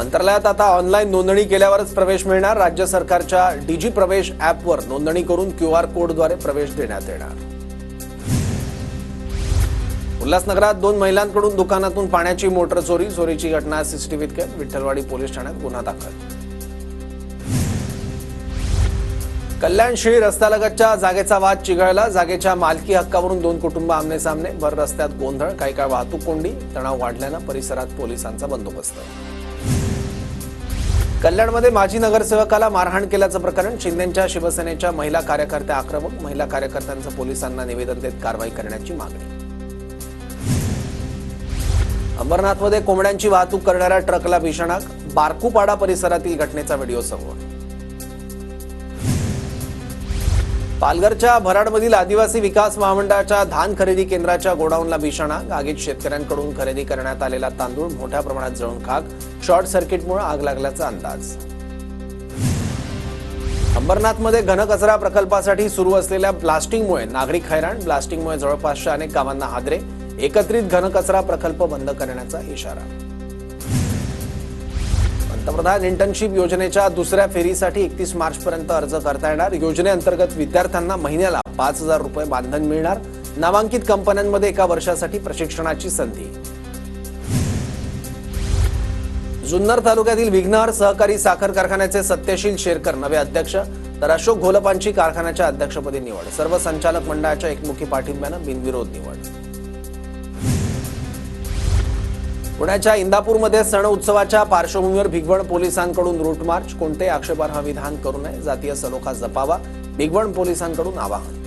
मंत्रालयात आता ऑनलाईन नोंदणी केल्यावरच प्रवेश मिळणार। राज्य सरकारच्या डीजी प्रवेश ॲपवर नोंदणी करून क्यूआर कोडद्वारे प्रवेश देण्यात येणार। उल्हासनगरात 2 महिलांकडून दुकानातून पाण्याची मोटर चोरीची घटना सीसीटीव्हीत कैद। विठ्ठलवाडी पोलीस ठाण्यात गुन्हा दाखल। कल्याण शिळी रस्त्यालगतच्या जागेचा वाद चिघळला। जागेच्या मालकी हक्कावरून 2 कुटुंब आमने-सामने। भर रस्त्यात गोंधळ, काही काळ वाहतूक कोंडी। तणाव वाढल्यानं परिसरात पोलिसांचा बंदोबस्त। कल्याणमध्ये माजी नगरसेवकाला मारहाण केल्याचं प्रकरण। शिंदेंच्या शिवसेनेच्या महिला कार्यकर्त्या आक्रमक। महिला कार्यकर्त्यांचं पोलिसांना निवेदन देत कारवाई करण्याची मागणी। अंबरनाथमध्ये कोंबड्यांची वाहतूक करणाऱ्या ट्रकला भीषण आग। बारकुपाडा परिसरातील घटनेचा व्हिडिओ समोर। पालघरच्या भराडमधील आदिवासी विकास महामंडळाच्या धान खरेदी केंद्राच्या गोडाऊनला भीषण आग। आगीत शेतकऱ्यांकडून खरेदी करण्यात आलेला तांदूळ मोठ्या प्रमाणात जळून खाक। शॉर्ट सर्किटमुळे आग लागल्याचा अंदाज। अंबरनाथमध्ये घनकचरा प्रकल्पासाठी सुरू असलेल्या ब्लास्टिंगमुळे नागरिक हैराण। ब्लास्टिंगमुळे जवळपासच्या अनेक गावांना हादरे। एकत्रित घनकचरा प्रकल्प बंद करण्याचा इशारा। पंतप्रधान इंटर्नशिप योजनेच्या दुसऱ्या फेरीसाठी 31 मार्चपर्यंत अर्ज करता येणार। योजनेअंतर्गत विद्यार्थ्यांना महिन्याला 5,000 रुपये मानधन मिळणार। नामांकित कंपन्यांमध्ये 1 वर्षासाठी प्रशिक्षणाची संधी। जुन्नर तालुक्यातील विघ्नहर सहकारी साखर कारखान्याचे सत्यशील शेरकर नवे अध्यक्ष, तर अशोक घोलपांची कारखान्याच्या अध्यक्षपदी निवड। सर्व संचालक मंडळाच्या एकमुखी पाठिंब्यानं बिनविरोध निवड। पुण्याच्या इंदापूरमध्ये सण उत्सवाच्या पार्श्वभूमीवर भिगवण पोलिसांकडून रूट मार्च। कोणते आक्षेपार्ह विधान करू नये, जातीय सलोखा जपावा, भिगवण पोलिसांकडून आवाहन।